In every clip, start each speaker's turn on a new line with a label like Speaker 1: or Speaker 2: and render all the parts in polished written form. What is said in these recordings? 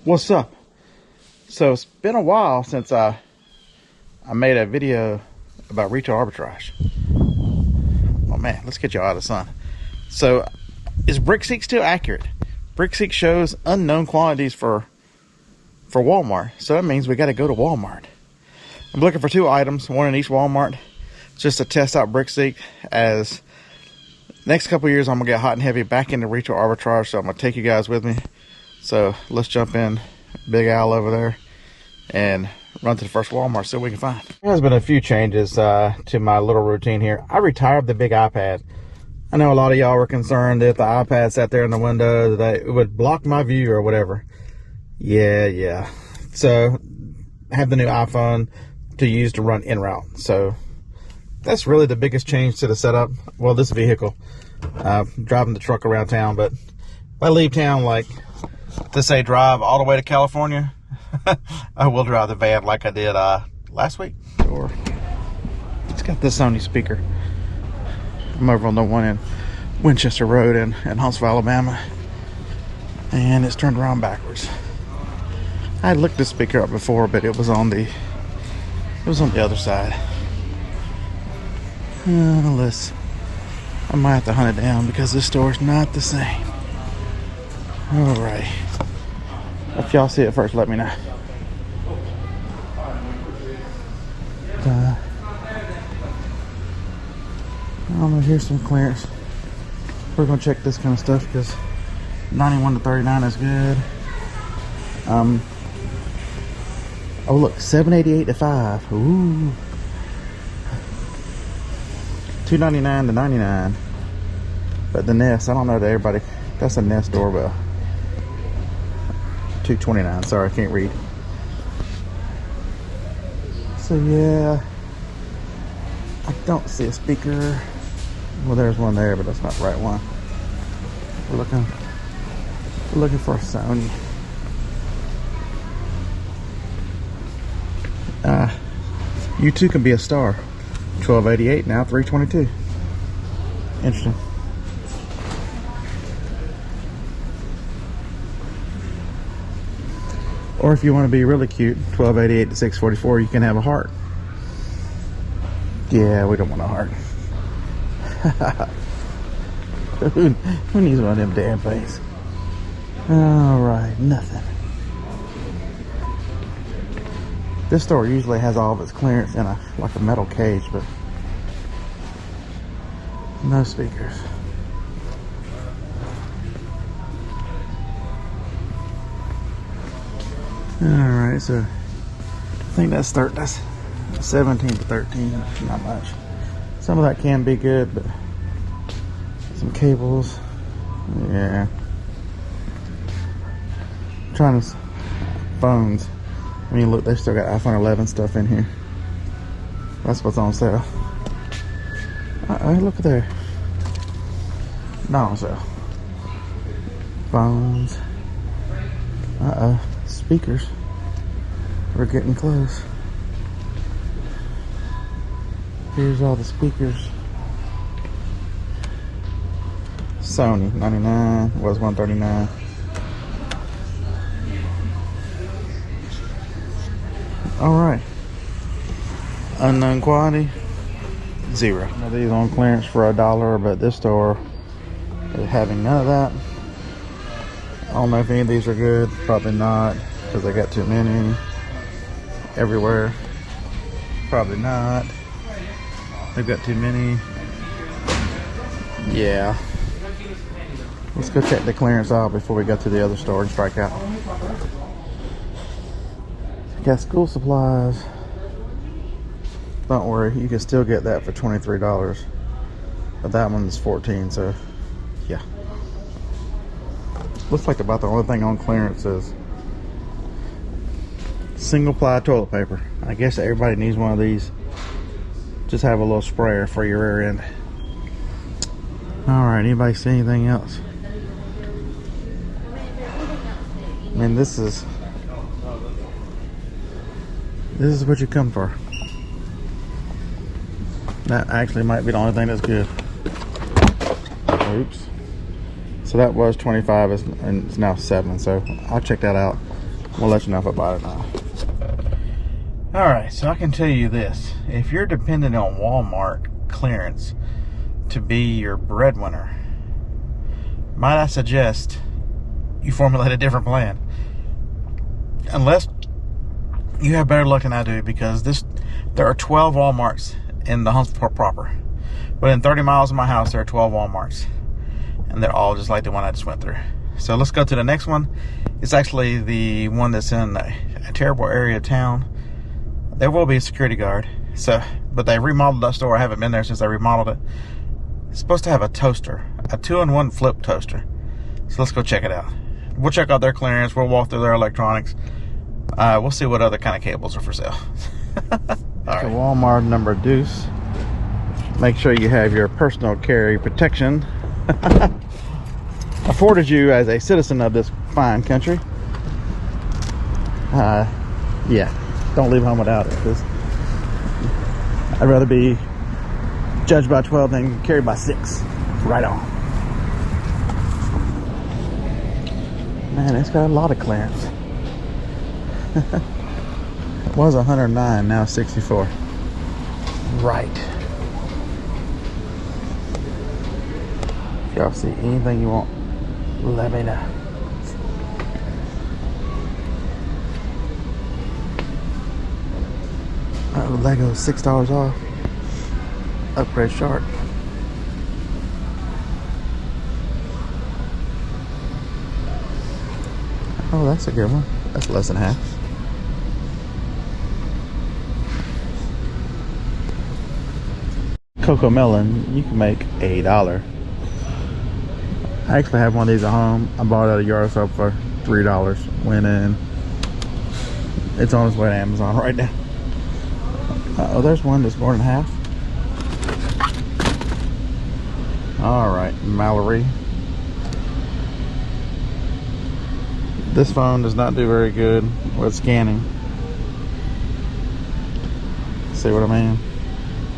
Speaker 1: What's up? So it's been a while since I made a video about retail arbitrage. Oh man, let's get y'all out of the sun. So is Brickseek still accurate? Brickseek shows unknown quantities for Walmart. So that means we got to go to Walmart. I'm looking for 2 items, one in each Walmart, just to test out Brickseek. As next couple years, I'm gonna get hot and heavy back into retail arbitrage. So I'm gonna take you guys with me. So let's jump in, Big Al over there, and run to the first Walmart, see what we can find. There's been a few changes to my little routine here. I retired the big iPad. I know a lot of y'all were concerned that the iPad sat there in the window, that it would block my view or whatever. Yeah. So I have the new iPhone to use to run en route. So that's really the biggest change to the setup. Well, this vehicle, driving the truck around town, but if I leave town, like to say drive all the way to California, I will drive the van like I did last week. Or it's got this Sony speaker. I'm over on the one in Winchester Road in Huntsville, Alabama, and it's turned around backwards. I had looked this speaker up before, but it was on the other side. I might have to hunt it down because this store's not the same. Alright. If y'all see it first, let me know. I'm gonna hear some clearance. We're gonna check this kind of stuff because 91 to 39 is good. Oh look, 788 to 5. Ooh. 299 to 99. But the Nest, I don't know that everybody. That's a Nest doorbell. 229. Sorry, I can't read. So yeah, I don't see a speaker. Well, there's one there, but that's not the right one. We're looking for a Sony. You too can be a star. 1288 now 322. Interesting. Or if you want to be really cute, 1288 to 644, you can have a heart. Yeah, we don't want a heart. Who needs one of them damn things? Alright, nothing. This store usually has all of its clearance in like a metal cage, but no speakers. Alright, so I think that's 17 to 13, not much. Some of that can be good, but some cables, yeah. Phones. I mean, look, they still got iPhone 11 stuff in here. That's what's on sale. Look there. Not on sale. Phones. Speakers. We're getting close. Here's all the speakers. Sony 99 was 139. All right. Unknown quantity 0. Now these on clearance for $1, but this store is having none of that. I don't know if any of these are good. Probably not, because they got too many everywhere. Probably not. They've got too many. Yeah. Let's go check the clearance aisle before we go to the other store and strike out. Got school supplies. Don't worry, you can still get that for $23. But that one's $14, so yeah. Looks like about the only thing on clearance is single ply toilet paper. I guess everybody needs one of these. Just have a little sprayer for your rear end. Alright, anybody see anything else? I mean, this is what you come for. That actually might be the only thing that's good. Oops. So that was 25 and it's now 7, so I'll check that out. We'll let you know if I buy it or not. Alright, so I can tell you this. If you're dependent on Walmart clearance to be your breadwinner, might I suggest you formulate a different plan. Unless you have better luck than I do, because there are 12 Walmarts in the Huntsville proper. Within 30 miles of my house, there are 12 Walmarts. And they're all just like the one I just went through. So let's go to the next one. It's actually the one that's in a terrible area of town. There will be a security guard. But they remodeled that store. I haven't been there since they remodeled it. It's supposed to have a toaster. A 2-in-1 flip toaster. So let's go check it out. We'll check out their clearance. We'll walk through their electronics. We'll see what other kind of cables are for sale. All right. So Walmart number deuce. Make sure you have your personal carry protection. Afforded you as a citizen of this fine country. Yeah, don't leave home without it, because I'd rather be judged by 12 than carried by 6. Right on. Man, it's got a lot of clearance. It was 109, now 64. Right. If y'all see anything you want, let me know. Lego $6 off. Upgrade shark. Oh, that's a good one. That's less than half. Cocoa melon, you can make $1. I actually have one of these at home. I bought it at a yard sale for $3. Went in. It's on its way to Amazon right now. Oh, there's one that's more than half. Alright, Mallory. This phone does not do very good with scanning. See what I mean?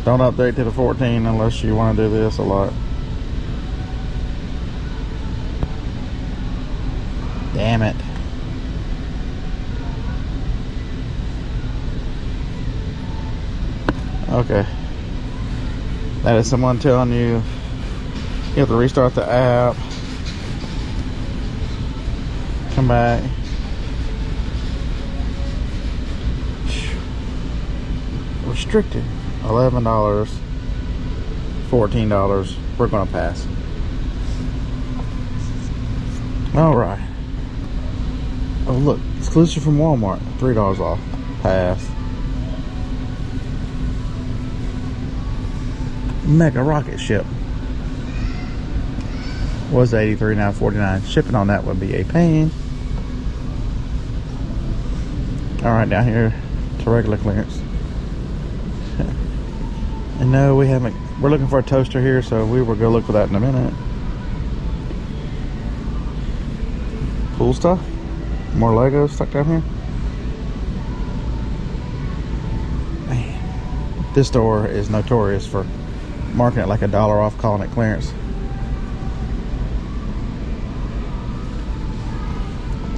Speaker 1: Don't update to the 14 unless you want to do this a lot. Damn it. Okay. That is someone telling you you have to restart the app. Come back. Restricted. $11. $14. We're gonna pass. Alright. Oh look, exclusive from Walmart. $3 off. Pass. Mega rocket ship. Was $83, now $49. Shipping on that would be a pain. Alright, down here to regular clearance. And no, we haven't. We're looking for a toaster here, so we will go look for that in a minute. Pool stuff. More Legos stuck down here. Man, this store is notorious for marking it like $1 off, calling it clearance.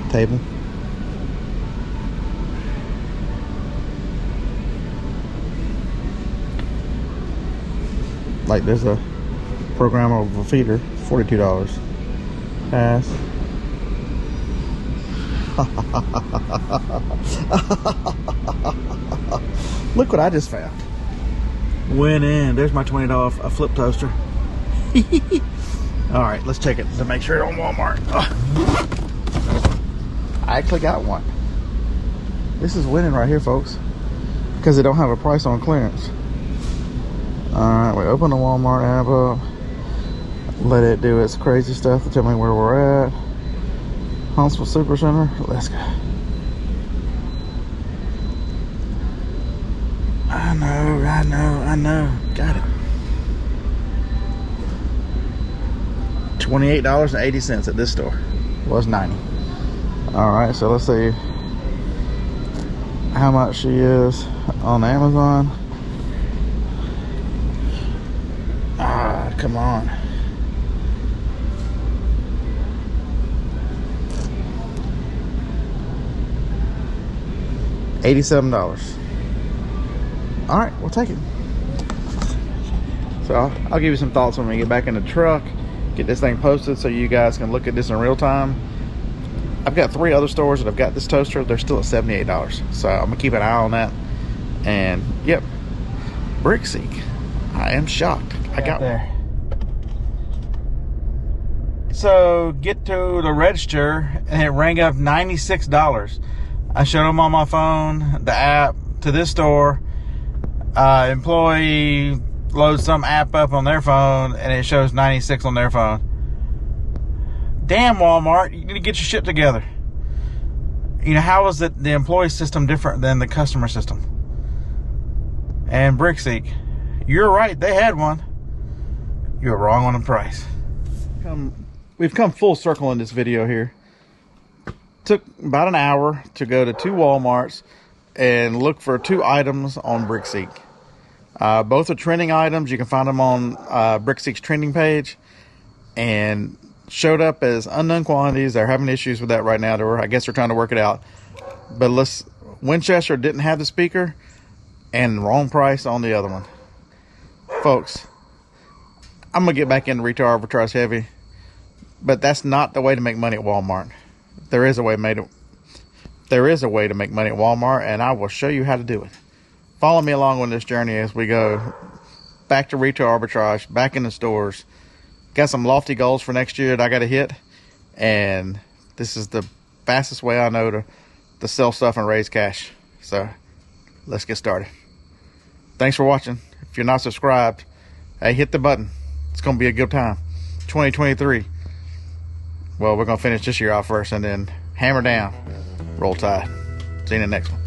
Speaker 1: Table. Like there's a programmable feeder, $42. Pass. Look what I just found. Went in. There's my $20 a flip toaster. All right, let's check it to make sure it's on Walmart. I actually got one. This is winning right here, folks, because they don't have a price on clearance. Alright, we open the Walmart app up. Let it do its crazy stuff to tell me where we're at. Huntsville Super Center. Let's go. I know. Got it. $28.80 at this store. Was $90. Alright, so let's see how much she is on Amazon. Come on. $87. All right, we'll take it. So I'll give you some thoughts when we get back in the truck, get this thing posted so you guys can look at this in real time. I've got 3 other stores that have got this toaster. They're still at $78. So I'm gonna keep an eye on that. And yep, Brickseek. I am shocked. I got there. So get to the register and it rang up $96. I showed them on my phone, the app, to this store. Employee loads some app up on their phone and it shows 96 on their phone. Damn, Walmart, you need to get your shit together. You know, how is it the employee system different than the customer system? And Brickseek, you're right, they had one. You're wrong on the price. We've come full circle in this video here. Took about an hour to go to 2 Walmarts and look for 2 items on Brickseek. Both are trending items. You can find them on Brickseek's trending page. And showed up as unknown quantities. They're having issues with that right now. I guess they're trying to work it out. But Winchester didn't have the speaker and wrong price on the other one. Folks, I'm going to get back into retail arbitrage heavy. But that's not the way to make money at Walmart. There is a way to make money at Walmart, and I will show you how to do it. Follow me along on this journey as we go back to retail arbitrage, back in the stores. Got some lofty goals for next year that I got to hit, and this is the fastest way I know to sell stuff and raise cash. So let's get started. Thanks for watching. If you're not subscribed, hey, hit the button. It's going to be a good time. 2023. Well, we're going to finish this year off first and then hammer down. Roll Tide. See you in the next one.